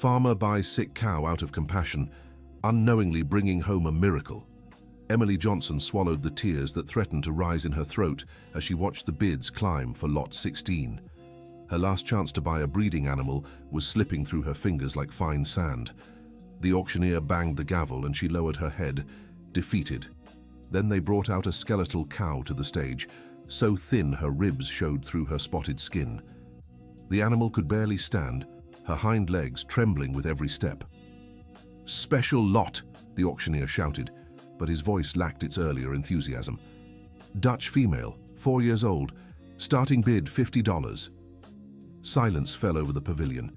Farmer buys sick cow out of compassion, unknowingly bringing home a miracle. Emily Johnson swallowed the tears that threatened to rise in her throat as she watched the bids climb for lot 16. Her last chance to buy a breeding animal was slipping through her fingers like fine sand. The auctioneer banged the gavel and she lowered her head, defeated. Then they brought out a skeletal cow to the stage, so thin her ribs showed through her spotted skin. The animal could barely stand, her hind legs trembling with every step. "Special lot," the auctioneer shouted, but his voice lacked its earlier enthusiasm. "Dutch female, 4 years old, starting bid $50. Silence fell over the pavilion.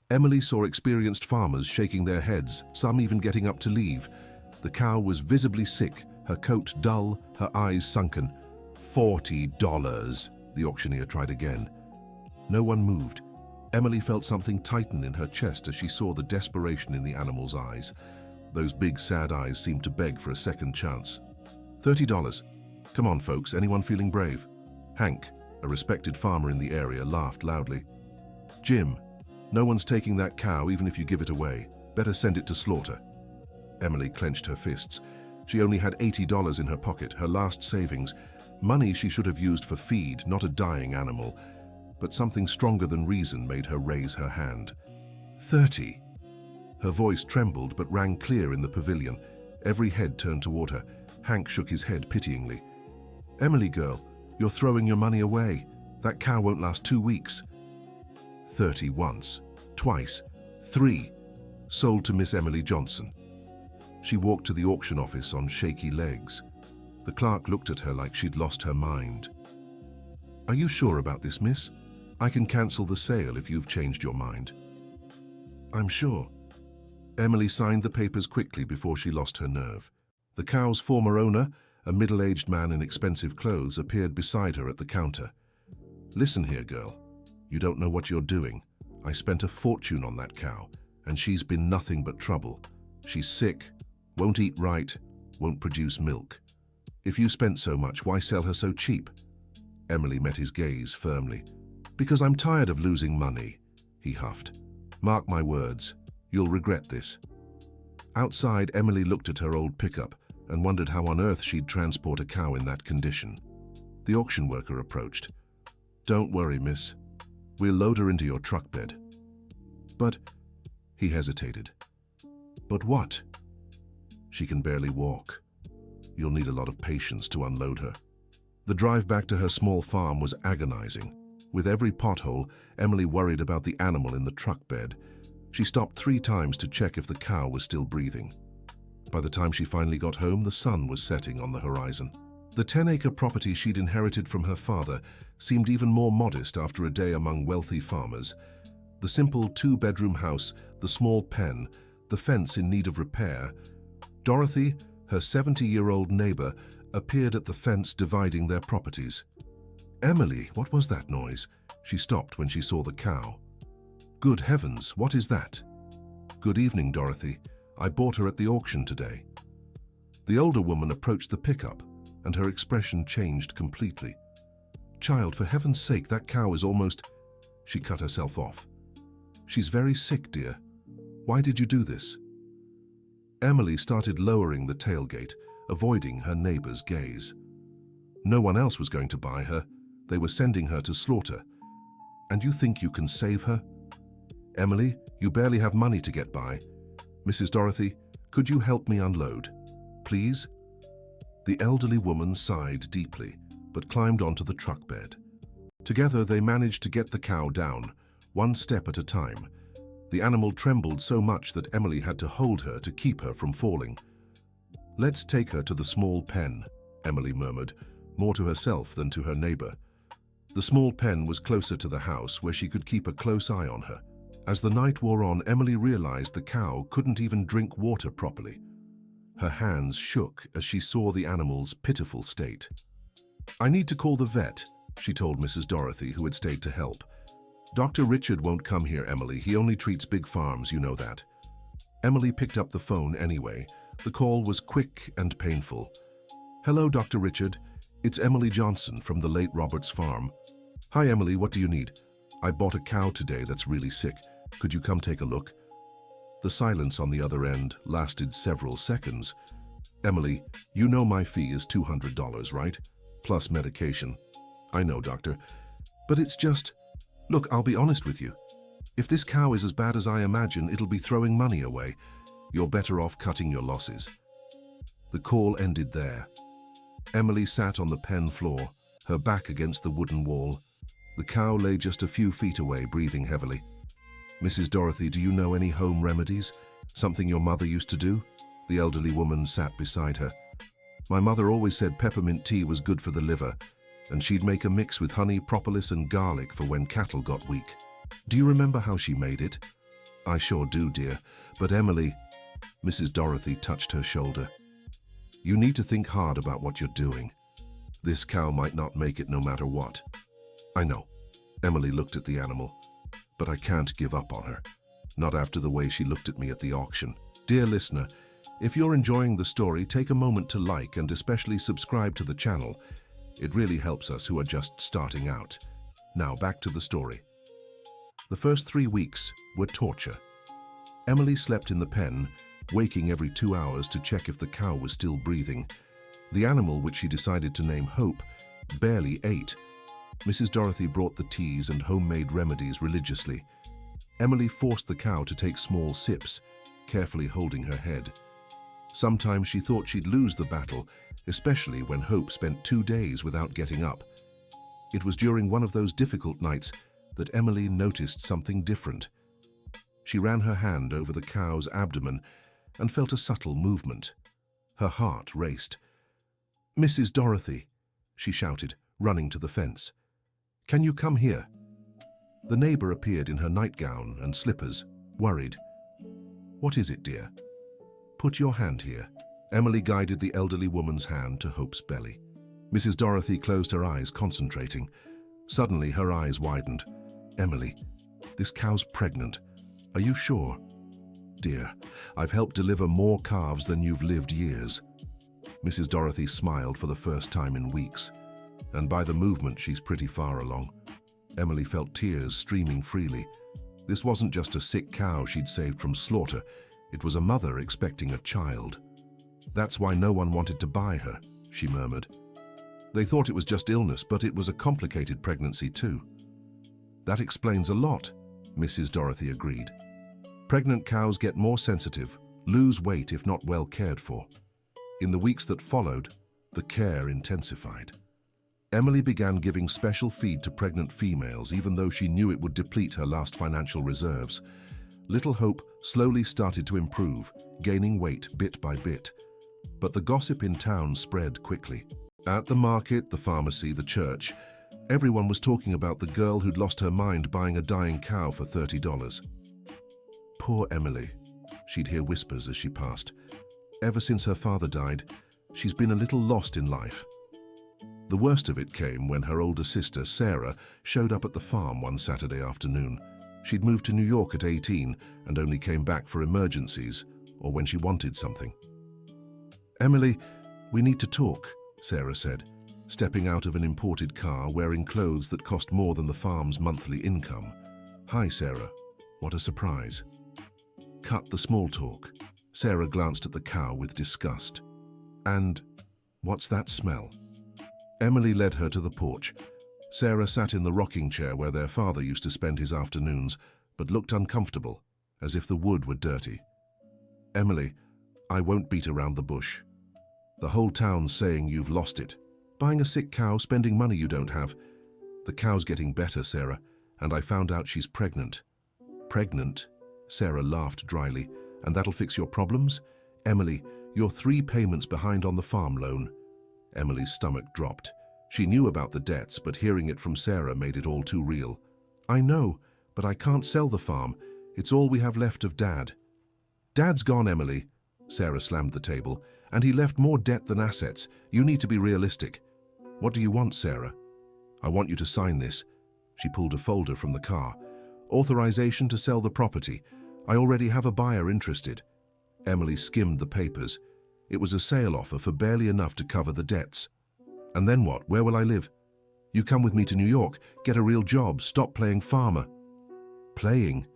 Emily saw experienced farmers shaking their heads, some even getting up to leave. The cow was visibly sick, her coat dull, her eyes sunken. $40, the auctioneer tried again. No one moved. Emily felt something tighten in her chest as she saw the desperation in the animal's eyes. Those big, sad eyes seemed to beg for a second chance. $30. Come on, folks, anyone feeling brave? Hank, a respected farmer in the area, laughed loudly. Jim, no one's taking that cow even if you give it away. Better send it to slaughter. Emily clenched her fists. She only had $80 in her pocket, her last savings, money she should have used for feed, not a dying animal. But something stronger than reason made her raise her hand. 30. Her voice trembled but rang clear in the pavilion. Every head turned toward her. Hank shook his head pityingly. Emily, girl, you're throwing your money away. That cow won't last 2 weeks. 30 once, twice, 3. Sold to Miss Emily Johnson. She walked to the auction office on shaky legs. The clerk looked at her like she'd lost her mind. Are you sure about this, miss? I can cancel the sale if you've changed your mind. I'm sure. Emily signed the papers quickly before she lost her nerve. The cow's former owner, a middle-aged man in expensive clothes, appeared beside her at the counter. Listen here, girl. You don't know what you're doing. I spent a fortune on that cow, and she's been nothing but trouble. She's sick, won't eat right, won't produce milk. If you spent so much, why sell her so cheap? Emily met his gaze firmly. Because I'm tired of losing money, he huffed. Mark my words, you'll regret this. Outside, Emily looked at her old pickup and wondered how on earth she'd transport a cow in that condition. The auction worker approached. Don't worry, miss. We'll load her into your truck bed. But, he hesitated. But what? She can barely walk. You'll need a lot of patience to unload her. The drive back to her small farm was agonizing. With every pothole, Emily worried about the animal in the truck bed. She stopped 3 times to check if the cow was still breathing. By the time she finally got home, the sun was setting on the horizon. The 10-acre property she'd inherited from her father seemed even more modest after a day among wealthy farmers. The simple 2-bedroom house, the small pen, the fence in need of repair. Dorothy, her 70-year-old neighbor, appeared at the fence dividing their properties. Emily, what was that noise? She stopped when she saw the cow. Good heavens, what is that? Good evening, Dorothy. I bought her at the auction today. The older woman approached the pickup, and her expression changed completely. Child, for heaven's sake, that cow is almost... She cut herself off. She's very sick, dear. Why did you do this? Emily started lowering the tailgate, avoiding her neighbor's gaze. No one else was going to buy her. They were sending her to slaughter. And you think you can save her? Emily, you barely have money to get by. Mrs. Dorothy, could you help me unload? Please? The elderly woman sighed deeply, but climbed onto the truck bed. Together they managed to get the cow down, 1 step at a time. The animal trembled so much that Emily had to hold her to keep her from falling. Let's take her to the small pen, Emily murmured, more to herself than to her neighbor. The small pen was closer to the house where she could keep a close eye on her. As the night wore on, Emily realized the cow couldn't even drink water properly. Her hands shook as she saw the animal's pitiful state. I need to call the vet, she told Mrs. Dorothy, who had stayed to help. Dr. Richard won't come here, Emily. He only treats big farms, you know that. Emily picked up the phone anyway. The call was quick and painful. Hello, Dr. Richard. It's Emily Johnson from the late Roberts farm. Hi, Emily, what do you need? I bought a cow today that's really sick. Could you come take a look? The silence on the other end lasted several seconds. Emily, you know my fee is $200, right? Plus medication. I know, doctor. But it's just... Look, I'll be honest with you. If this cow is as bad as I imagine, it'll be throwing money away. You're better off cutting your losses. The call ended there. Emily sat on the pen floor, her back against the wooden wall. The cow lay just a few feet away, breathing heavily. Mrs. Dorothy, do you know any home remedies? Something your mother used to do? The elderly woman sat beside her. My mother always said peppermint tea was good for the liver, and she'd make a mix with honey, propolis, and garlic for when cattle got weak. Do you remember how she made it? I sure do, dear. But Emily... Mrs. Dorothy touched her shoulder. You need to think hard about what you're doing. This cow might not make it no matter what. I know. Emily looked at the animal. But I can't give up on her. Not after the way she looked at me at the auction. Dear listener, if you're enjoying the story, take a moment to like and especially subscribe to the channel. It really helps us who are just starting out. Now back to the story. The first 3 weeks were torture. Emily slept in the pen, waking every 2 hours to check if the cow was still breathing. The animal, which she decided to name Hope, barely ate. Mrs. Dorothy brought the teas and homemade remedies religiously. Emily forced the cow to take small sips, carefully holding her head. Sometimes she thought she'd lose the battle, especially when Hope spent 2 days without getting up. It was during one of those difficult nights that Emily noticed something different. She ran her hand over the cow's abdomen and felt a subtle movement. Her heart raced. "Mrs. Dorothy," she shouted, running to the fence. "Can you come here?" The neighbor appeared in her nightgown and slippers, worried. "What is it, dear?" "Put your hand here." Emily guided the elderly woman's hand to Hope's belly. Mrs. Dorothy closed her eyes, concentrating. Suddenly, her eyes widened. "Emily, this cow's pregnant. Are you sure?" "Dear, I've helped deliver more calves than you've lived years." Mrs. Dorothy smiled for the first time in weeks, and by the movement, she's pretty far along. Emily felt tears streaming freely. This wasn't just a sick cow she'd saved from slaughter. It was a mother expecting a child. "That's why no one wanted to buy her," she murmured. "They thought it was just illness, but it was a complicated pregnancy too." "That explains a lot," Mrs. Dorothy agreed. "Pregnant cows get more sensitive, lose weight if not well cared for." In the weeks that followed, the care intensified. Emily began giving special feed to pregnant females, even though she knew it would deplete her last financial reserves. Little Hope slowly started to improve, gaining weight bit by bit. But the gossip in town spread quickly. At the market, the pharmacy, the church, everyone was talking about the girl who'd lost her mind buying a dying cow for $30. "Poor Emily," she'd hear whispers as she passed. "Ever since her father died, she's been a little lost in life." The worst of it came when her older sister, Sarah, showed up at the farm one Saturday afternoon. She'd moved to New York at 18 and only came back for emergencies or when she wanted something. "Emily, we need to talk," Sarah said, stepping out of an imported car wearing clothes that cost more than the farm's monthly income. "Hi, Sarah. What a surprise." "Cut the small talk." Sarah glanced at the cow with disgust. "And what's that smell?" Emily led her to the porch. Sarah sat in the rocking chair where their father used to spend his afternoons, but looked uncomfortable, as if the wood were dirty. "Emily, I won't beat around the bush. The whole town's saying you've lost it. Buying a sick cow, spending money you don't have. The cow's getting better, Sarah, and I found out she's pregnant." "Pregnant?" Sarah laughed dryly. "And that'll fix your problems? Emily, you're 3 payments behind on the farm loan." Emily's stomach dropped. She knew about the debts, but hearing it from Sarah made it all too real. "I know, but I can't sell the farm. It's all we have left of Dad." "Dad's gone, Emily." Sarah slammed the table. "And he left more debt than assets. You need to be realistic." "What do you want, Sarah?" "I want you to sign this." She pulled a folder from the car. "Authorization to sell the property. I already have a buyer interested." Emily skimmed the papers. It was a sale offer for barely enough to cover the debts. "And then what? Where will I live?" "You come with me to New York, get a real job, stop playing farmer." "Playing?"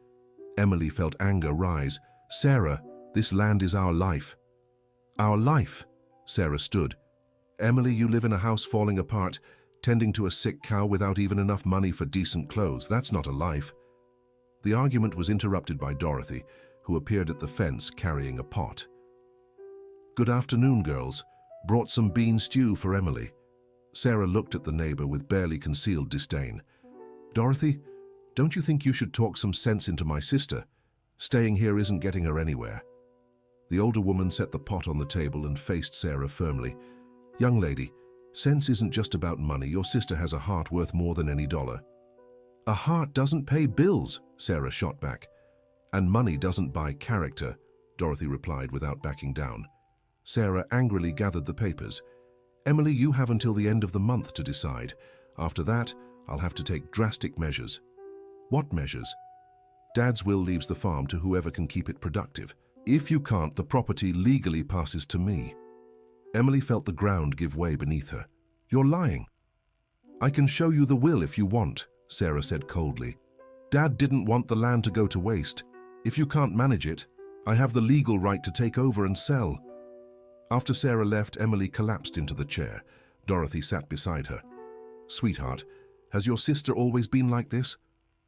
Emily felt anger rise. Sarah, this land is our life. Our life? Sarah stood. Emily, you live in a house falling apart, tending to a sick cow without even enough money for decent clothes. That's not a life. The argument was interrupted by Dorothy, who appeared at the fence carrying a pot. Good afternoon, girls. Brought some bean stew for Emily. Sarah looked at the neighbor with barely concealed disdain. Dorothy, don't you think you should talk some sense into my sister? Staying here isn't getting her anywhere. The older woman set the pot on the table and faced Sarah firmly. Young lady, sense isn't just about money. Your sister has a heart worth more than any dollar. A heart doesn't pay bills, Sarah shot back. And money doesn't buy character, Dorothy replied without backing down. Sarah angrily gathered the papers. Emily, you have until the end of the month to decide. After that, I'll have to take drastic measures. What measures? Dad's will leaves the farm to whoever can keep it productive. If you can't, the property legally passes to me. Emily felt the ground give way beneath her. You're lying. I can show you the will if you want, Sarah said coldly. Dad didn't want the land to go to waste. If you can't manage it, I have the legal right to take over and sell. After Sarah left, Emily collapsed into the chair. Dorothy sat beside her. Sweetheart, has your sister always been like this?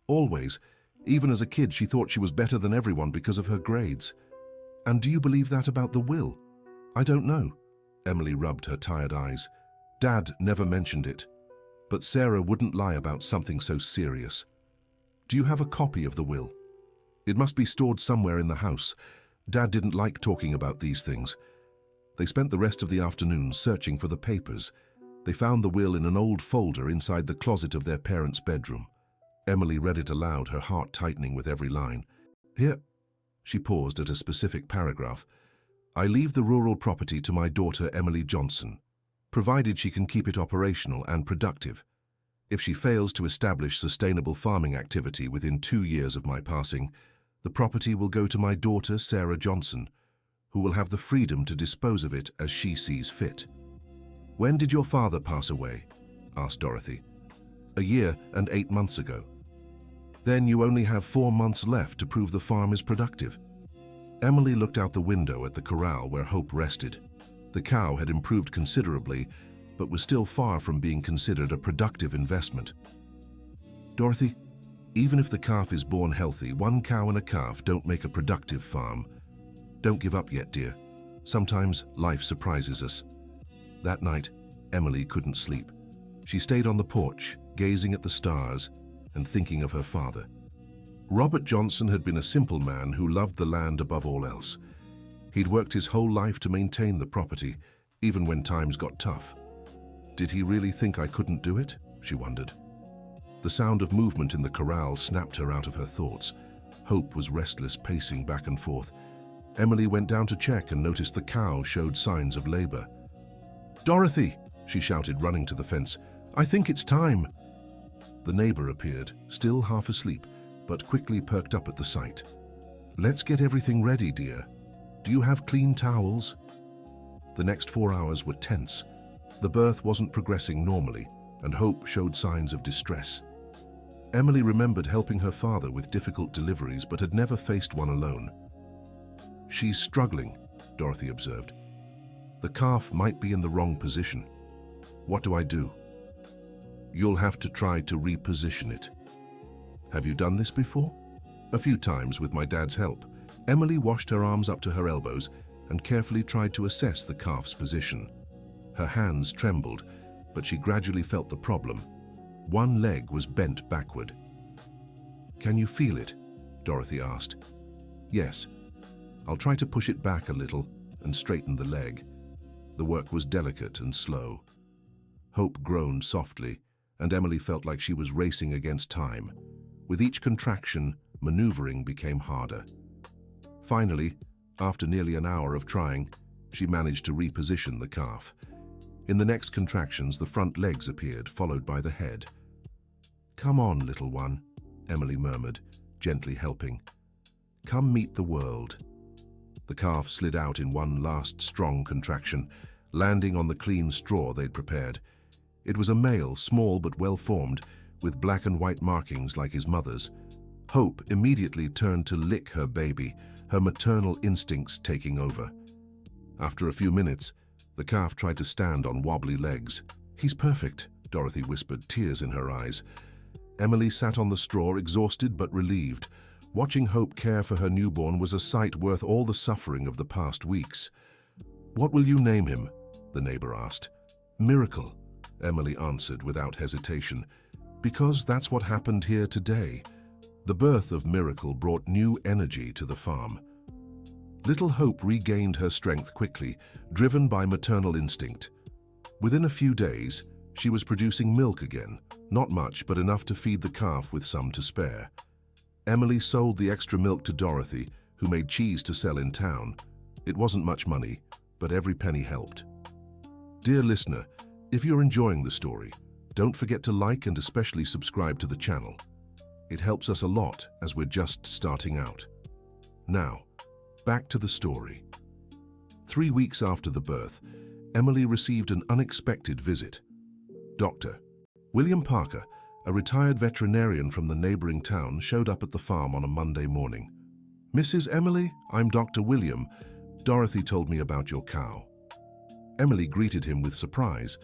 Always. Even as a kid, she thought she was better than everyone because of her grades. And do you believe that about the will? I don't know. Emily rubbed her tired eyes. Dad never mentioned it. But Sarah wouldn't lie about something so serious. Do you have a copy of the will? It must be stored somewhere in the house. Dad didn't like talking about these things. They spent the rest of the afternoon searching for the papers. They found the will in an old folder inside the closet of their parents' bedroom. Emily read it aloud, her heart tightening with every line. Here, she paused at a specific paragraph. I leave the rural property to my daughter Emily Johnson, provided she can keep it operational and productive. If she fails to establish sustainable farming activity within 2 years of my passing, the property will go to my daughter Sarah Johnson, who will have the freedom to dispose of it as she sees fit. When did your father pass away? Asked Dorothy. 1 year and 8 months ago. Then you only have 4 months left to prove the farm is productive. Emily looked out the window at the corral where Hope rested. The cow had improved considerably, but was still far from being considered a productive investment. Dorothy, even if the calf is born healthy, 1 cow and a calf don't make a productive farm. Don't give up yet, dear. Sometimes life surprises us. That night, Emily couldn't sleep. She stayed on the porch, gazing at the stars and thinking of her father. Robert Johnson had been a simple man who loved the land above all else. He'd worked his whole life to maintain the property, even when times got tough. Did he really think I couldn't do it? She wondered. The sound of movement in the corral snapped her out of her thoughts. Hope was restless, pacing back and forth. Emily went down to check and noticed the cow showed signs of labor. Dorothy, she shouted, running to the fence. I think it's time. The neighbor appeared, still half asleep, but quickly perked up at the sight. Let's get everything ready, dear. Do you have clean towels? The next 4 hours were tense. The birth wasn't progressing normally, and Hope showed signs of distress. Emily remembered helping her father with difficult deliveries, but had never faced one alone. She's struggling, Dorothy observed. The calf might be in the wrong position. What do I do? You'll have to try to reposition it. Have you done this before? A few times with my dad's help. Emily washed her arms up to her elbows and carefully tried to assess the calf's position. Her hands trembled, but she gradually felt the problem. One leg was bent backward. Can you feel it? Dorothy asked. Yes. I'll try to push it back a little and straighten the leg. The work was delicate and slow. Hope groaned softly, and Emily felt like she was racing against time. With each contraction, maneuvering became harder. Finally, after nearly an hour of trying, she managed to reposition the calf. In the next contractions, the front legs appeared, followed by the head. Come on, little one, Emily murmured, gently helping. Come meet the world. The calf slid out in one last strong contraction, landing on the clean straw they'd prepared. It was a male, small but well-formed, with black and white markings like his mother's. Hope immediately turned to lick her baby, her maternal instincts taking over. After a few minutes, the calf tried to stand on wobbly legs. "He's perfect," Dorothy whispered, tears in her eyes. Emily sat on the straw, exhausted but relieved. Watching Hope care for her newborn was a sight worth all the suffering of the past weeks. "What will you name him?" the neighbor asked. "Miracle," Emily answered without hesitation, "because that's what happened here today." The birth of Miracle brought new energy to the farm. Little Hope regained her strength quickly, driven by maternal instinct. Within a few days, she was producing milk again, not much but enough to feed the calf with some to spare. Emily sold the extra milk to Dorothy, who made cheese to sell in town. It wasn't much money, but every penny helped. Dear listener, if you're enjoying the story, don't forget to like and especially subscribe to the channel. It helps us a lot as we're just starting out. Now, back to the story. 3 weeks after the birth, Emily received an unexpected visit. Dr. William Parker, a retired veterinarian from the neighboring town, showed up at the farm on a Monday morning. "Mrs. Emily, I'm Dr. William. Dorothy told me about your cow." Emily greeted him with surprise.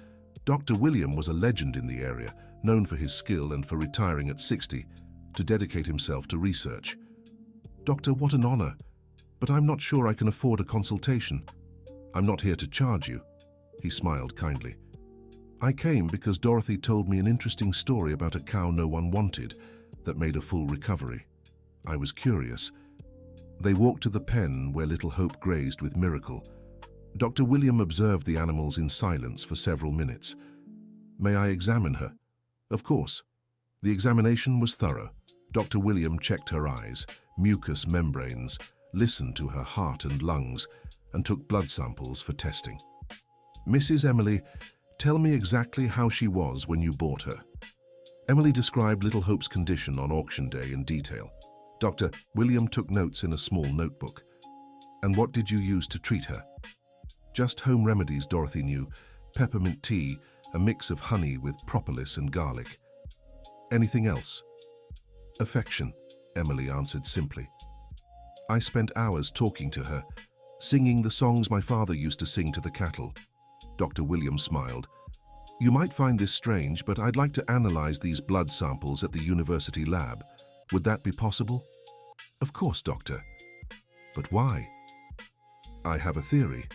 Dr. William was a legend in the area, known for his skill and for retiring at 60 to dedicate himself to research. "Doctor, what an honor, but I'm not sure I can afford a consultation. I'm not here to charge you." He smiled kindly. "I came because Dorothy told me an interesting story about a cow no one wanted that made a full recovery. I was curious." They walked to the pen where little Hope grazed with Miracle. Dr. William observed the animals in silence for several minutes. "May I examine her?" "Of course." The examination was thorough. Dr. William checked her eyes, mucous membranes, listened to her heart and lungs, and took blood samples for testing. "Mrs. Emily, tell me exactly how she was when you bought her." Emily described little Hope's condition on auction day in detail. Dr. William took notes in a small notebook. "And what did you use to treat her?" "Just home remedies," Dorothy knew. "Peppermint tea, a mix of honey with propolis and garlic." "Anything else?" "Affection," Emily answered simply. "I spent hours talking to her, singing the songs my father used to sing to the cattle." Dr. William smiled. "You might find this strange, but I'd like to analyze these blood samples at the university lab. Would that be possible?" "Of course, doctor." "But why?" "I have a theory.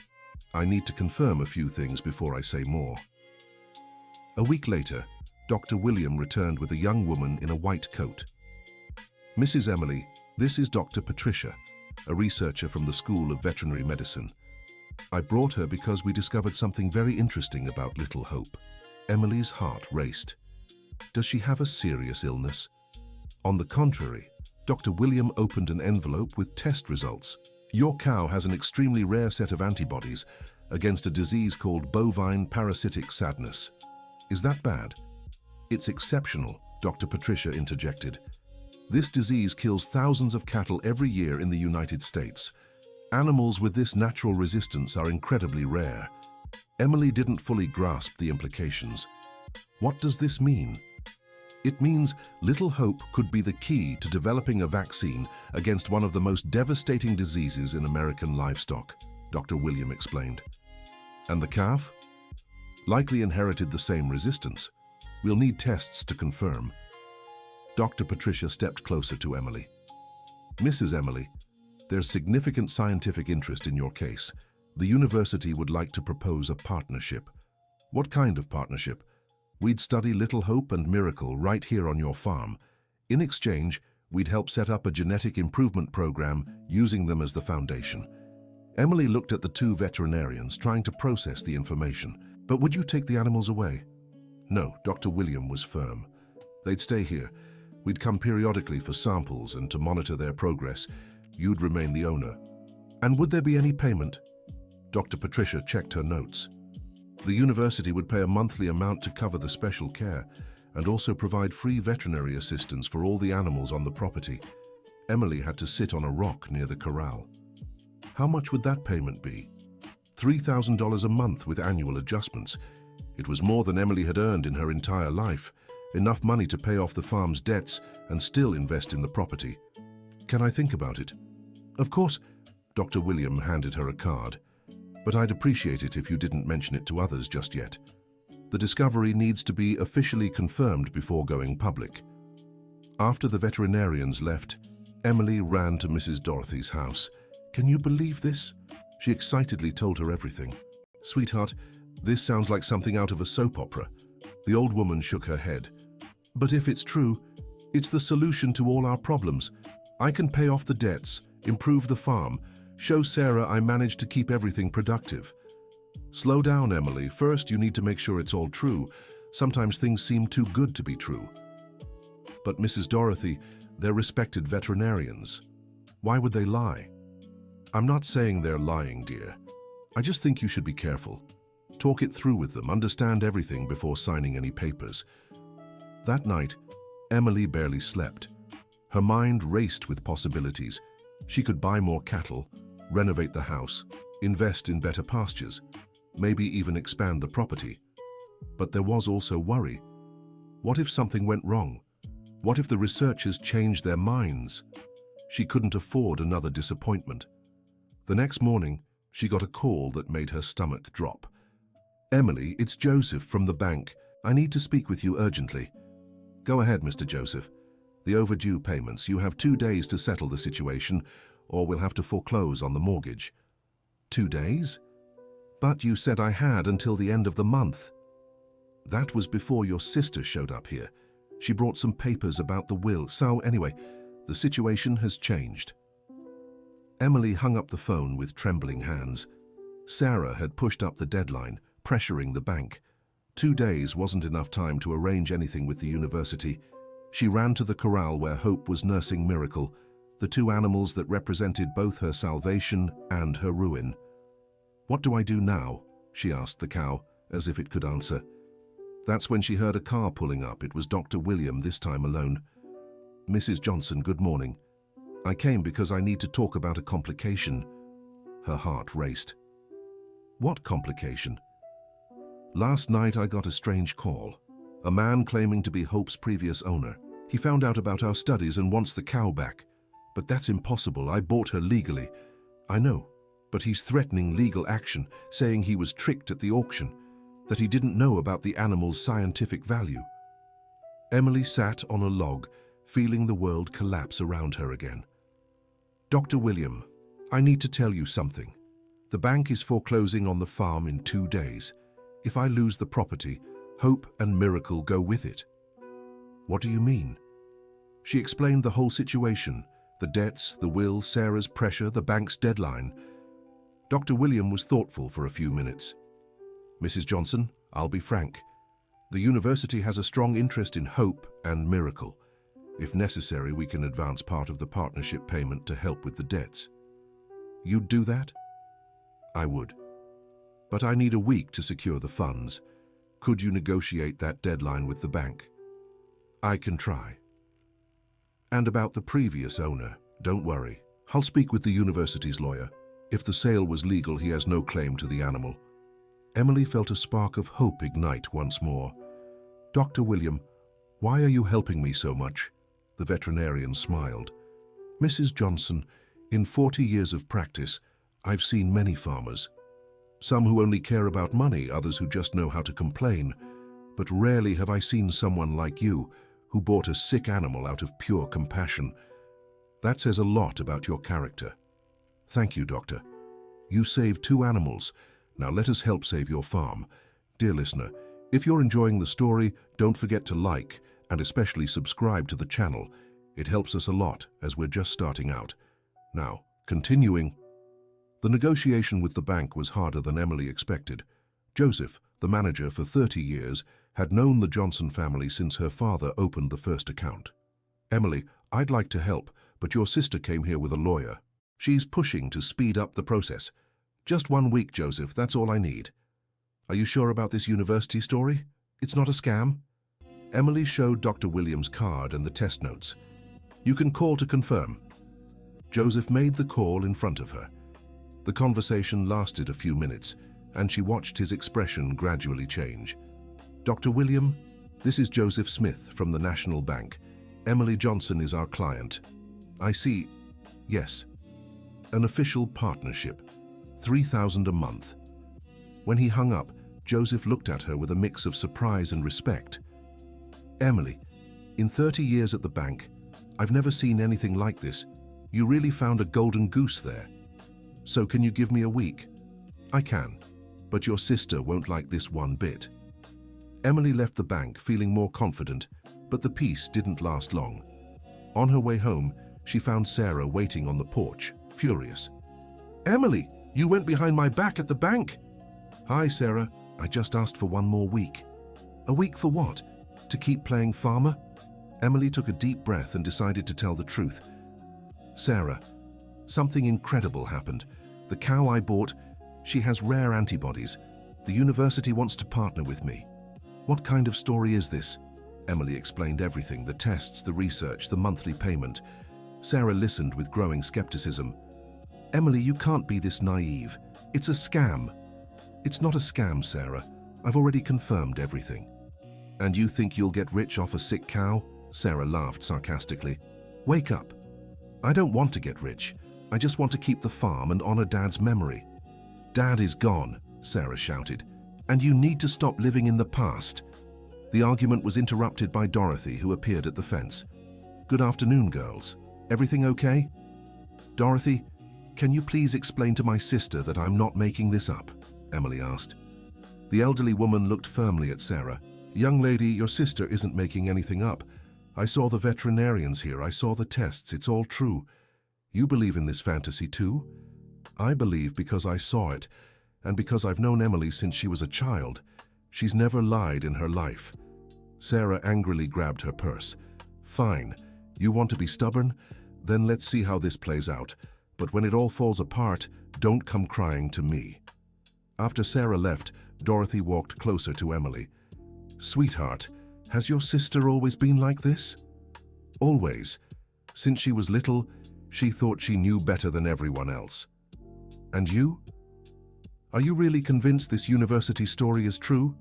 I need to confirm a few things before I say more." A week later, Dr. William returned with a young woman in a white coat. "Mrs. Emily, this is Dr. Patricia, a researcher from the School of Veterinary Medicine. I brought her because we discovered something very interesting about little Hope." Emily's heart raced. "Does she have a serious illness?" "On the contrary," Dr. William opened an envelope with test results. "Your cow has an extremely rare set of antibodies against a disease called bovine parasitic sadness." "Is that bad?" "It's exceptional," Dr. Patricia interjected. "This disease kills thousands of cattle every year in the United States. Animals with this natural resistance are incredibly rare." Emily didn't fully grasp the implications. "What does this mean?" "It means little Hope could be the key to developing a vaccine against one of the most devastating diseases in American livestock," Dr. William explained. "And the calf?" "Likely inherited the same resistance. We'll need tests to confirm." Dr. Patricia stepped closer to Emily. "Mrs. Emily, there's significant scientific interest in your case. The university would like to propose a partnership." "What kind of partnership?" "We'd study little Hope and Miracle right here on your farm. In exchange, we'd help set up a genetic improvement program using them as the foundation." Emily looked at the two veterinarians, trying to process the information. "But would you take the animals away?" "No," Dr. William was firm. "They'd stay here. We'd come periodically for samples and to monitor their progress. You'd remain the owner." "And would there be any payment?" Dr. Patricia checked her notes. "The university would pay a monthly amount to cover the special care and also provide free veterinary assistance for all the animals on the property." Emily had to sit on a rock near the corral. "How much would that payment be?" $3,000 a month with annual adjustments. It was more than Emily had earned in her entire life, enough money to pay off the farm's debts and still invest in the property. "Can I think about it?" Of course, Dr. William handed her a card, but I'd appreciate it if you didn't mention it to others just yet. The discovery needs to be officially confirmed before going public. After the veterinarians left, Emily ran to Mrs. Dorothy's house. Can you believe this? She excitedly told her everything. Sweetheart, this sounds like something out of a soap opera. The old woman shook her head. But if it's true, it's the solution to all our problems. I can pay off the debts, improve the farm, show Sarah I managed to keep everything productive. Slow down, Emily. First, you need to make sure it's all true. Sometimes things seem too good to be true. But Mrs. Dorothy, they're respected veterinarians. Why would they lie? I'm not saying they're lying, dear. I just think you should be careful. Talk it through with them, understand everything before signing any papers. That night, Emily barely slept. Her mind raced with possibilities. She could buy more cattle, renovate the house, invest in better pastures, maybe even expand the property. But there was also worry. What if something went wrong? What if the researchers changed their minds? She couldn't afford another disappointment. The next morning, she got a call that made her stomach drop. Emily, it's Joseph from the bank. I need to speak with you urgently. Go ahead, Mr. Joseph. The overdue payments. You have 2 days to settle the situation, or we'll have to foreclose on the mortgage. 2 days? But you said I had until the end of the month. That was before your sister showed up here. She brought some papers about the will. So anyway, the situation has changed. Emily hung up the phone with trembling hands. Sarah had pushed up the deadline, pressuring the bank. 2 days wasn't enough time to arrange anything with the university. She ran to the corral where Hope was nursing Miracle, the 2 animals that represented both her salvation and her ruin. What do I do now? She asked the cow, as if it could answer. That's when she heard a car pulling up. It was Dr. William, this time alone. Mrs. Johnson, good morning. I came because I need to talk about a complication. Her heart raced. What complication? Last night I got a strange call. A man claiming to be Hope's previous owner. He found out about our studies and wants the cow back. But that's impossible. I bought her legally. I know, but he's threatening legal action, saying he was tricked at the auction, that he didn't know about the animal's scientific value. Emily sat on a log, feeling the world collapse around her again. Dr. William, I need to tell you something. The bank is foreclosing on the farm in 2 days. If I lose the property, Hope and Miracle go with it. What do you mean? She explained the whole situation, the debts, the will, Sarah's pressure, the bank's deadline. Dr. William was thoughtful for a few minutes. Mrs. Johnson, I'll be frank. The university has a strong interest in Hope and Miracle. If necessary, we can advance part of the partnership payment to help with the debts. You'd do that? I would. But I need a week to secure the funds. Could you negotiate that deadline with the bank? I can try. And about the previous owner, don't worry. I'll speak with the university's lawyer. If the sale was legal, he has no claim to the animal. Emily felt a spark of hope ignite once more. Dr. William, why are you helping me so much? The veterinarian smiled. Mrs. Johnson, in 40 years of practice, I've seen many farmers. Some who only care about money, others who just know how to complain. But rarely have I seen someone like you, who bought a sick animal out of pure compassion. That says a lot about your character. Thank you, Doctor. You saved 2 animals. Now let us help save your farm. Dear listener, if you're enjoying the story, don't forget to like and especially subscribe to the channel. It helps us a lot as we're just starting out. Now, continuing. The negotiation with the bank was harder than Emily expected. Joseph, the manager for 30 years, had known the Johnson family since her father opened the first account. Emily, I'd like to help, but your sister came here with a lawyer. She's pushing to speed up the process. Just 1 week, Joseph, that's all I need. Are you sure about this university story? It's not a scam? Emily showed Dr. Williams' card and the test notes. You can call to confirm. Joseph made the call in front of her. The conversation lasted a few minutes, and she watched his expression gradually change. Dr. William, this is Joseph Smith from the National Bank. Emily Johnson is our client. I see. Yes. An official partnership. $3,000 a month. When he hung up, Joseph looked at her with a mix of surprise and respect. Emily, in 30 years at the bank, I've never seen anything like this. You really found a golden goose there. So can you give me a week? I can, but your sister won't like this one bit. Emily left the bank feeling more confident, but the peace didn't last long. On her way home, she found Sarah waiting on the porch, furious. Emily, you went behind my back at the bank. Hi, Sarah. I just asked for one more week. A week for what? To keep playing farmer? Emily took a deep breath and decided to tell the truth. Sarah, something incredible happened. The cow I bought, she has rare antibodies. The university wants to partner with me. What kind of story is this? Emily explained everything, the tests, the research, the monthly payment. Sarah listened with growing skepticism. Emily, you can't be this naive. It's a scam. It's not a scam, Sarah. I've already confirmed everything. And you think you'll get rich off a sick cow? Sarah laughed sarcastically. Wake up. I don't want to get rich. I just want to keep the farm and honor Dad's memory. Dad is gone, Sarah shouted. And you need to stop living in the past. The argument was interrupted by Dorothy, who appeared at the fence. Good afternoon, girls. Everything okay? Dorothy, can you please explain to my sister that I'm not making this up? Emily asked. The elderly woman looked firmly at Sarah. Young lady, your sister isn't making anything up. I saw the veterinarians here. I saw the tests. It's all true. You believe in this fantasy too? I believe because I saw it, and because I've known Emily since she was a child. She's never lied in her life. Sarah angrily grabbed her purse. Fine. You want to be stubborn? Then let's see how this plays out. But when it all falls apart, don't come crying to me. After Sarah left, Dorothy walked closer to Emily. Sweetheart, has your sister always been like this? Always. Since she was little, she thought she knew better than everyone else. And you? Are you really convinced this university story is true?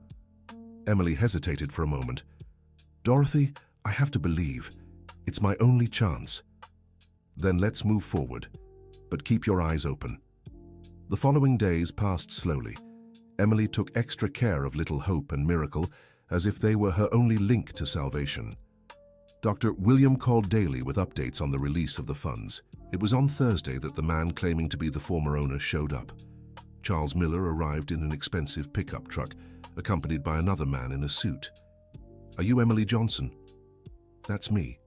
Emily hesitated for a moment. Dorothy, I have to believe. It's my only chance. Then let's move forward. But keep your eyes open. The following days passed slowly. Emily took extra care of little Hope and Miracle as if they were her only link to salvation. Dr. William called daily with updates on the release of the funds. It was on Thursday that the man claiming to be the former owner showed up. Charles Miller arrived in an expensive pickup truck, accompanied by another man in a suit. Are you Emily Johnson? That's me.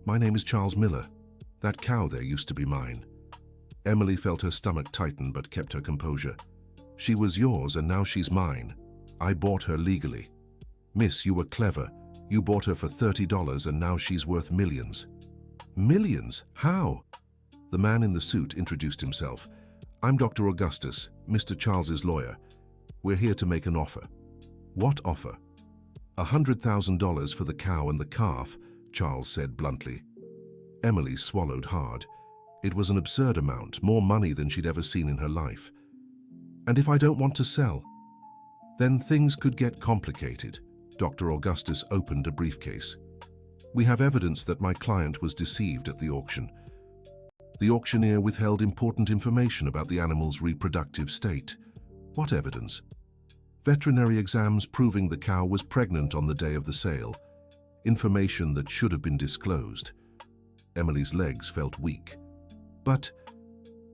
My name is Charles Miller. That cow there used to be mine. Emily felt her stomach tighten but kept her composure. She was yours and now she's mine. I bought her legally. Miss, you were clever. You bought her for $30 and now she's worth millions. Millions? How? The man in the suit introduced himself. I'm Dr. Augustus, Mr. Charles's lawyer. We're here to make an offer. What offer? $100,000 for the cow and the calf, Charles said bluntly. Emily swallowed hard. It was an absurd amount, more money than she'd ever seen in her life. And if I don't want to sell? Then things could get complicated. Dr. Augustus opened a briefcase. We have evidence that my client was deceived at the auction. The auctioneer withheld important information about the animal's reproductive state. What evidence? Veterinary exams proving the cow was pregnant on the day of the sale. Information that should have been disclosed. Emily's legs felt weak. But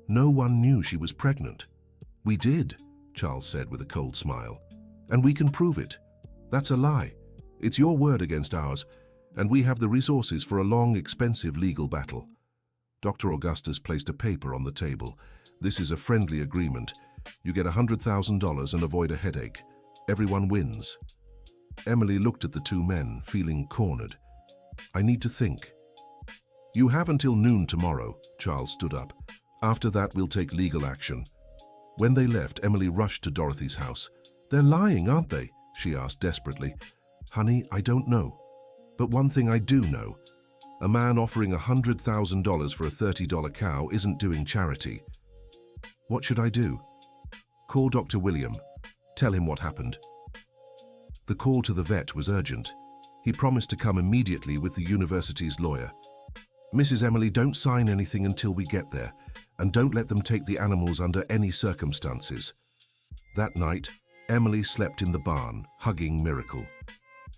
no one knew she was pregnant. We did, Charles said with a cold smile. And we can prove it. That's a lie. It's your word against ours, and we have the resources for a long, expensive legal battle. Dr. Augustus placed a paper on the table. This is a friendly agreement. You get $100,000 and avoid a headache. Everyone wins. Emily looked at the two men, feeling cornered. I need to think. You have until noon tomorrow, Charles stood up. After that, we'll take legal action. When they left, Emily rushed to Dorothy's house. They're lying, aren't they? She asked desperately. Honey, I don't know. But one thing I do know. A man offering $100,000 for a $30 cow isn't doing charity. What should I do? Call Dr. William. Tell him what happened. The call to the vet was urgent. He promised to come immediately with the university's lawyer. Mrs. Emily, don't sign anything until we get there. and don't let them take the animals under any circumstances. That night, Emily slept in the barn, hugging Miracle.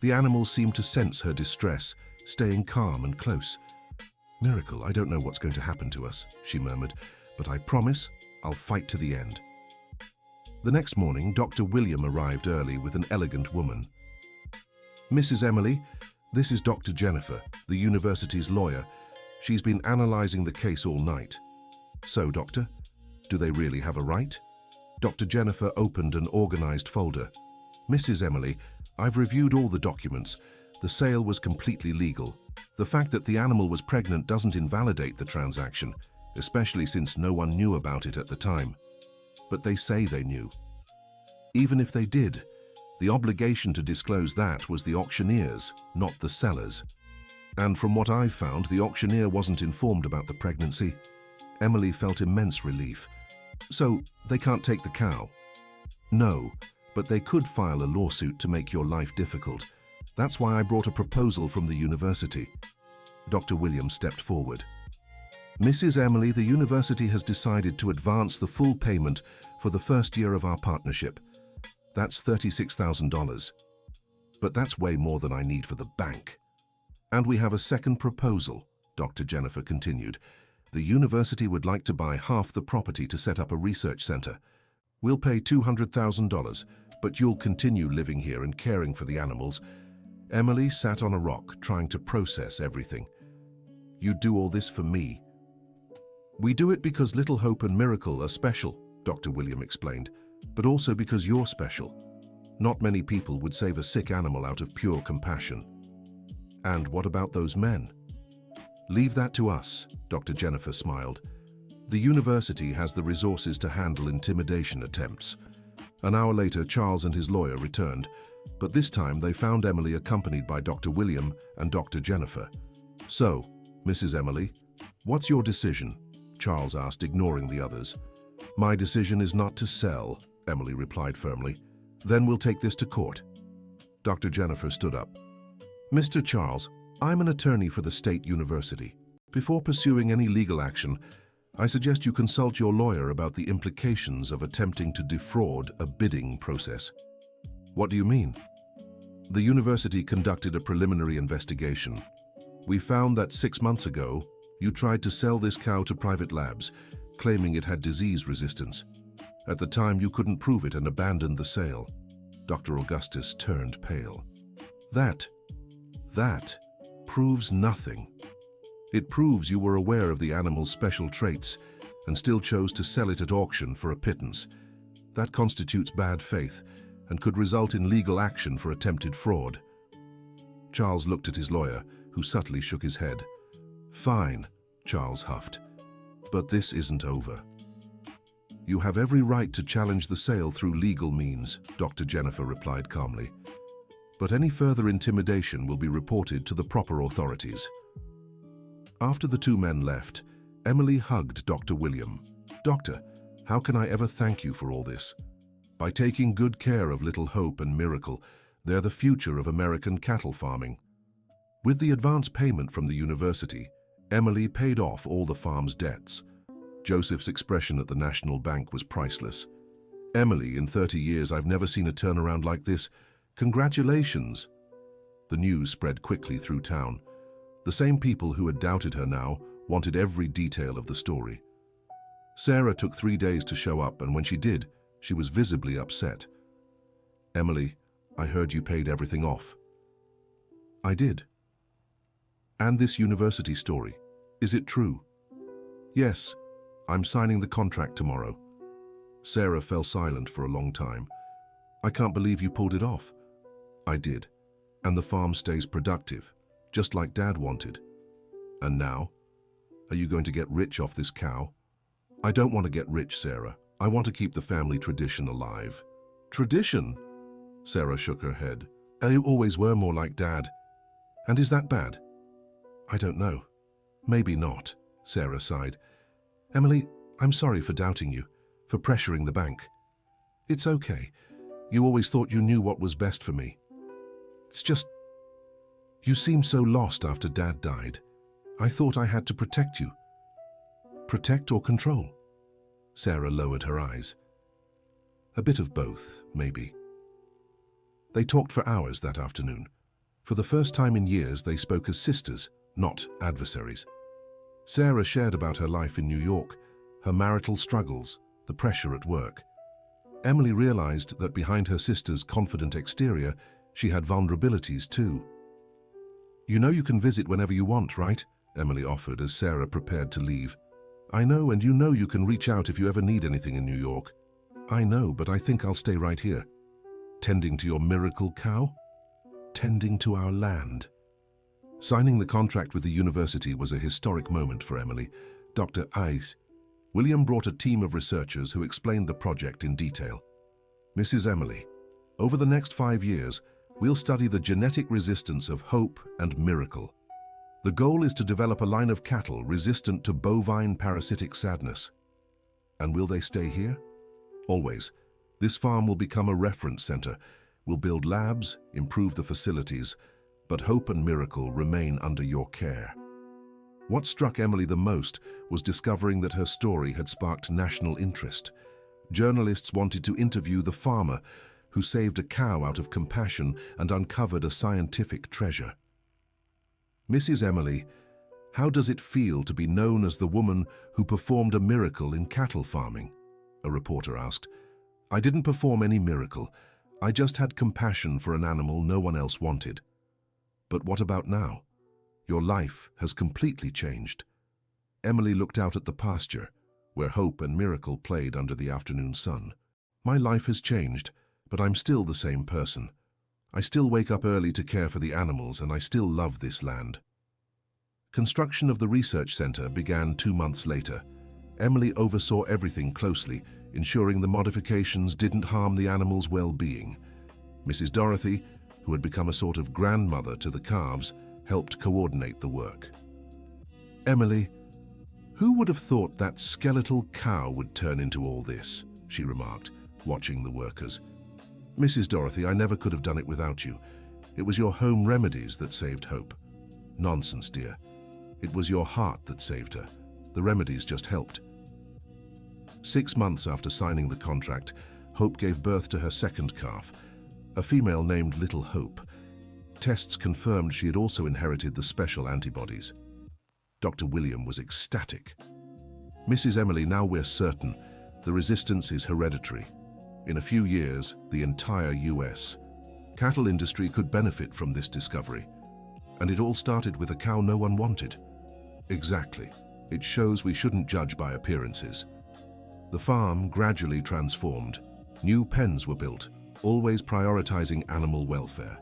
The animals seemed to sense her distress, staying calm and close. "Miracle, I don't know what's going to happen to us," she murmured, "but I promise I'll fight to the end." The next morning, Dr. William arrived early with an elegant woman. "Mrs. Emily, this is Dr. Jennifer, the university's lawyer. She's been analyzing the case all night." "So, doctor, do they really have a right?" Dr. Jennifer opened an organized folder. "Mrs. Emily, I've reviewed all the documents. The sale was completely legal. The fact that the animal was pregnant doesn't invalidate the transaction, especially since no one knew about it at the time. But they say they knew. Even if they did, the obligation to disclose that was the auctioneer's, not the seller's. And from what I've found, the auctioneer wasn't informed about the pregnancy." Emily felt immense relief. "So, they can't take the cow?" "No, but they could file a lawsuit to make your life difficult. That's why I brought a proposal from the university." Dr. Williams stepped forward. "Mrs. Emily, the university has decided to advance the full payment for the first year of our partnership. That's $36,000. But that's way more than I need for the bank. And we have a second proposal," Dr. Jennifer continued. "The university would like to buy half the property to set up a research center. We'll pay $200,000, but you'll continue living here and caring for the animals." Emily sat on a rock, trying to process everything. "You do all this for me?" "We do it because Little Hope and Miracle are special," Dr. William explained, "but also because you're special. Not many people would save a sick animal out of pure compassion." "And what about those men?" "Leave that to us," Dr. Jennifer smiled. "The university has the resources to handle intimidation attempts." An hour later, Charles and his lawyer returned, but this time they found Emily accompanied by Dr. William and Dr. Jennifer. "So, Mrs. Emily, what's your decision?" Charles asked, ignoring the others. "My decision is not to sell," Emily replied firmly. "Then we'll take this to court." Dr. Jennifer stood up. "Mr. Charles, I'm an attorney for the state university. Before pursuing any legal action, I suggest you consult your lawyer about the implications of attempting to defraud a bidding process." "What do you mean?" "The university conducted a preliminary investigation. We found that 6 months ago, you tried to sell this cow to private labs, claiming it had disease resistance. At the time, you couldn't prove it and abandoned the sale." Dr. Augustus turned pale. That proves nothing. It proves you were aware of the animal's special traits and still chose to sell it at auction for a pittance. That constitutes bad faith and could result in legal action for attempted fraud." Charles looked at his lawyer, who subtly shook his head. "Fine," Charles huffed, "but this isn't over." "You have every right to challenge the sale through legal means," Dr. Jennifer replied calmly. "But any further intimidation will be reported to the proper authorities." After the two men left, Emily hugged Dr. William. "Doctor, how can I ever thank you for all this? By taking good care of Little Hope and Miracle, they're the future of American cattle farming." With the advance payment from the university, Emily paid off all the farm's debts. Joseph's expression at the National Bank was priceless. "Emily, in 30 years I've never seen a turnaround like this. Congratulations!" The news spread quickly through town. The same people who had doubted her now wanted every detail of the story. Sarah took 3 days to show up, and when she did, she was visibly upset. "Emily, I heard you paid everything off." "I did." "And this university story, is it true?" "Yes, I'm signing the contract tomorrow." Sarah fell silent for a long time. "I can't believe you pulled it off." "I did, and the farm stays productive, just like Dad wanted." "And now? Are you going to get rich off this cow?" "I don't want to get rich, Sarah. I want to keep the family tradition alive." "Tradition?" Sarah shook her head. "You always were more like Dad. And is that bad?" "I don't know. Maybe not," Sarah sighed. "Emily, I'm sorry for doubting you, for pressuring the bank. It's okay. You always thought you knew what was best for me. It's just, you seemed so lost after Dad died. I thought I had to protect you." Protect or control? Sarah lowered her eyes. A bit of both, maybe. They talked for hours that afternoon. For the first time in years, they spoke as sisters, not adversaries. Sarah shared about her life in New York, her marital struggles, the pressure at work. Emily realized that behind her sister's confident exterior, she had vulnerabilities too. You know you can visit whenever you want, right? Emily offered as Sarah prepared to leave. I know, and you know you can reach out if you ever need anything in New York. I know, but I think I'll stay right here. Tending to your miracle cow? Tending to our land. Signing the contract with the university was a historic moment for Emily. Dr. Ice. William brought a team of researchers who explained the project in detail. Mrs. Emily, over the next 5 years, we'll study the genetic resistance of hope and miracle. The goal is to develop a line of cattle resistant to bovine parasitic sadness. And will they stay here? Always. This farm will become a reference center. We'll build labs, improve the facilities, but hope and miracle remain under your care. What struck Emily the most was discovering that her story had sparked national interest. Journalists wanted to interview the farmer who saved a cow out of compassion and uncovered a scientific treasure. Mrs. Emily, how does it feel to be known as the woman who performed a miracle in cattle farming? A reporter asked. I didn't perform any miracle. I just had compassion for an animal no one else wanted. But what about now? Your life has completely changed. Emily looked out at the pasture, where hope and miracle played under the afternoon sun. My life has changed, but I'm still the same person. I still wake up early to care for the animals, and I still love this land. Construction of the research center began 2 months later. Emily oversaw everything closely, ensuring the modifications didn't harm the animals' well-being. Mrs. Dorothy, who had become a sort of grandmother to the calves, helped coordinate the work. Emily, who would have thought that skeletal cow would turn into all this? She remarked, watching the workers. Mrs. Dorothy, I never could have done it without you. It was your home remedies that saved Hope. Nonsense, dear. It was your heart that saved her. The remedies just helped. 6 months after signing the contract, Hope gave birth to her second calf, a female named Little Hope. Tests confirmed she had also inherited the special antibodies. Dr. William was ecstatic. Mrs. Emily, now we're certain the resistance is hereditary. In a few years, the entire US cattle industry could benefit from this discovery. And it all started with a cow no one wanted. Exactly. It shows we shouldn't judge by appearances. The farm gradually transformed. New pens were built, always prioritizing animal welfare.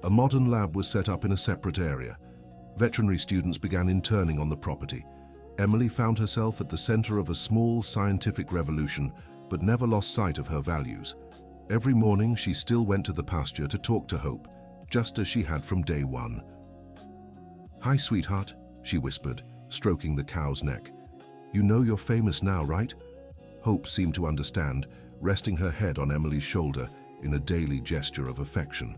A modern lab was set up in a separate area. Veterinary students began interning on the property. Emily found herself at the center of a small scientific revolution, but never lost sight of her values. Every morning, she still went to the pasture to talk to Hope, just as she had from day one. Hi, sweetheart, she whispered, stroking the cow's neck. You know you're famous now, right? Hope seemed to understand, resting her head on Emily's shoulder in a daily gesture of affection.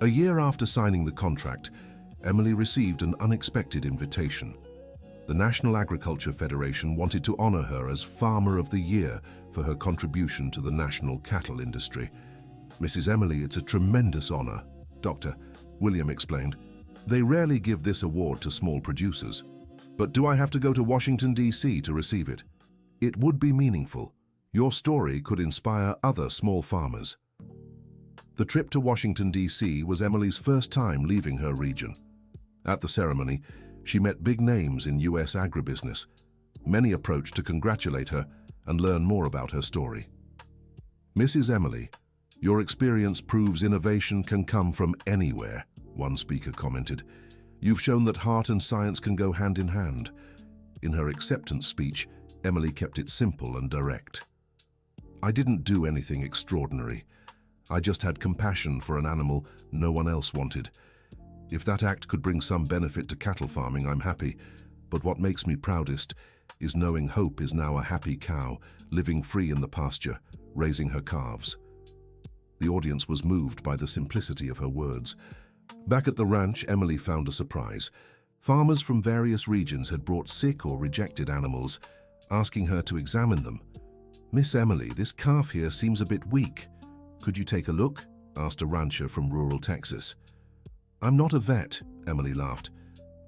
A year after signing the contract, Emily received an unexpected invitation. The National Agriculture Federation wanted to honor her as Farmer of the Year for her contribution to the national cattle industry. Mrs. Emily, it's a tremendous honor, Dr. William explained. They rarely give this award to small producers. But do I have to go to Washington, D.C. to receive it? It would be meaningful. Your story could inspire other small farmers. The trip to Washington, D.C. was Emily's first time leaving her region. At the ceremony, she met big names in U.S. agribusiness. Many approached to congratulate her and learn more about her story. Mrs. Emily, your experience proves innovation can come from anywhere, one speaker commented. You've shown that heart and science can go hand in hand. In her acceptance speech, Emily kept it simple and direct. I didn't do anything extraordinary. I just had compassion for an animal no one else wanted. If that act could bring some benefit to cattle farming, I'm happy. But what makes me proudest is knowing Hope is now a happy cow, living free in the pasture, raising her calves. The audience was moved by the simplicity of her words. Back at the ranch, Emily found a surprise. Farmers from various regions had brought sick or rejected animals, asking her to examine them. "Miss Emily, this calf here seems a bit weak. Could you take a look?" asked a rancher from rural Texas. "I'm not a vet," Emily laughed,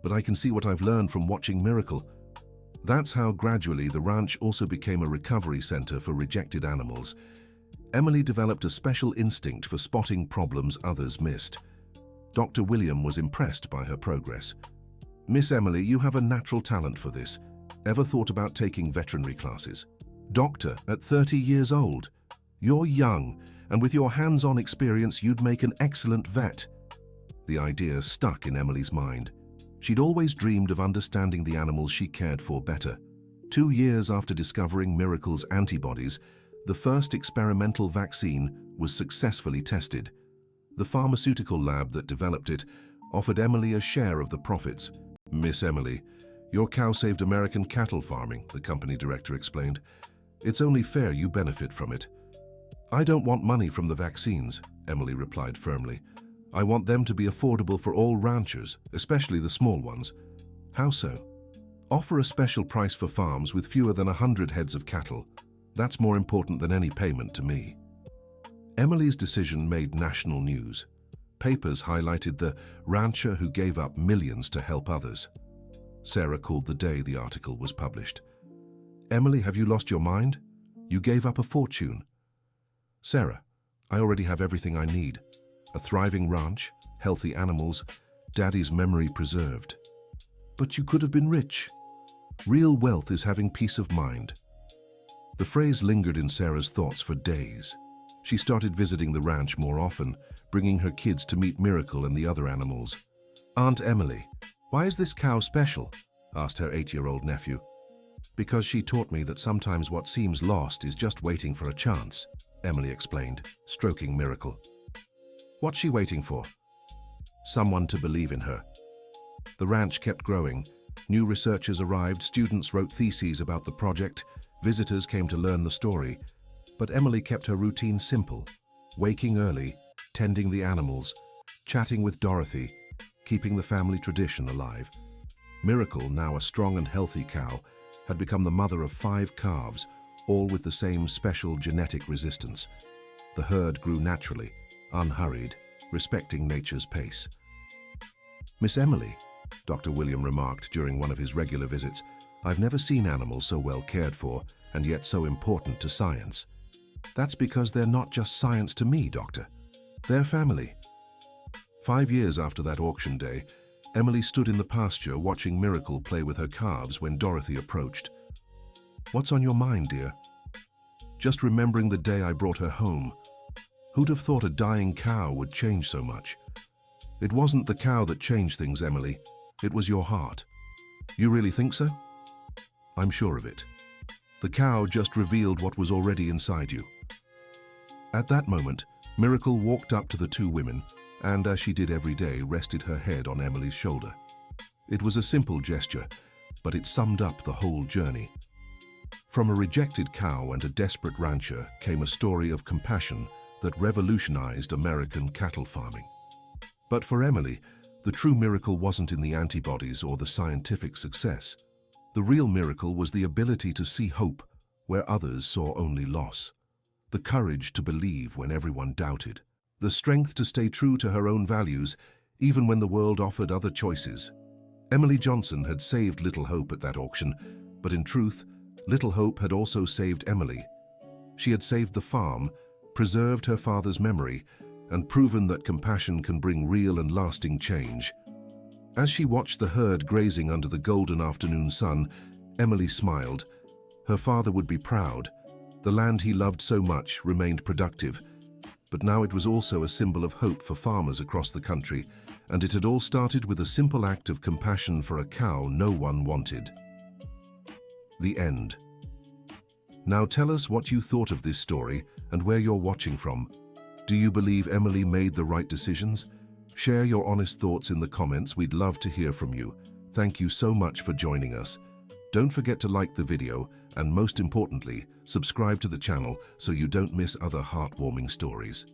"but I can see what I've learned from watching Miracle." That's how gradually the ranch also became a recovery center for rejected animals. Emily developed a special instinct for spotting problems others missed. Dr. William was impressed by her progress. "Miss Emily, you have a natural talent for this. Ever thought about taking veterinary classes?" "Doctor, at 30 years old? You're young, and with your hands-on experience, you'd make an excellent vet." The idea stuck in Emily's mind. She'd always dreamed of understanding the animals she cared for better. 2 years after discovering Miracle's antibodies, the first experimental vaccine was successfully tested. The pharmaceutical lab that developed it offered Emily a share of the profits. "Miss Emily, your cow saved American cattle farming," the company director explained. "It's only fair you benefit from it." "I don't want money from the vaccines," Emily replied firmly. "I want them to be affordable for all ranchers, especially the small ones." "How so?" "Offer a special price for farms with fewer than 100 heads of cattle. That's more important than any payment to me." Emily's decision made national news. Papers highlighted the rancher who gave up millions to help others. Sarah called the day the article was published. "Emily, have you lost your mind? You gave up a fortune." "Sarah, I already have everything I need. A thriving ranch, healthy animals, Daddy's memory preserved." "But you could have been rich." "Real wealth is having peace of mind." The phrase lingered in Sarah's thoughts for days. She started visiting the ranch more often, bringing her kids to meet Miracle and the other animals. "Aunt Emily, why is this cow special?" asked her 8-year-old nephew. "Because she taught me that sometimes what seems lost is just waiting for a chance," Emily explained, stroking Miracle. "What's she waiting for?" "Someone to believe in her." The ranch kept growing. New researchers arrived, students wrote theses about the project, visitors came to learn the story. But Emily kept her routine simple, waking early, tending the animals, chatting with Dorothy, keeping the family tradition alive. Miracle, now a strong and healthy cow, had become the mother of 5 calves, all with the same special genetic resistance. The herd grew naturally, unhurried, respecting nature's pace. "Miss Emily," Dr. William remarked during one of his regular visits, "I've never seen animals so well cared for and yet so important to science." "That's because they're not just science to me, Doctor. They're family." 5 years after that auction day, Emily stood in the pasture watching Miracle play with her calves when Dorothy approached. "What's on your mind, dear?" "Just remembering the day I brought her home. Who'd have thought a dying cow would change so much?" "It wasn't the cow that changed things, Emily. It was your heart." "You really think so?" "I'm sure of it. The cow just revealed what was already inside you." At that moment, Miracle walked up to the 2 women and, as she did every day, rested her head on Emily's shoulder. It was a simple gesture, but it summed up the whole journey. From a rejected cow and a desperate rancher came a story of compassion that revolutionized American cattle farming. But for Emily, the true miracle wasn't in the antibodies or the scientific success. The real miracle was the ability to see hope where others saw only loss, the courage to believe when everyone doubted, the strength to stay true to her own values even when the world offered other choices. Emily Johnson had saved Little Hope at that auction, but in truth, Little Hope had also saved Emily. She had saved the farm, preserved her father's memory, and proven that compassion can bring real and lasting change. As she watched the herd grazing under the golden afternoon sun, Emily smiled. Her father would be proud. The land he loved so much remained productive. But now it was also a symbol of hope for farmers across the country, and it had all started with a simple act of compassion for a cow no one wanted. The end. Now tell us what you thought of this story and where you're watching from. Do you believe Emily made the right decisions? Share your honest thoughts in the comments. We'd love to hear from you. Thank you so much for joining us. Don't forget to like the video and, most importantly, subscribe to the channel so you don't miss other heartwarming stories.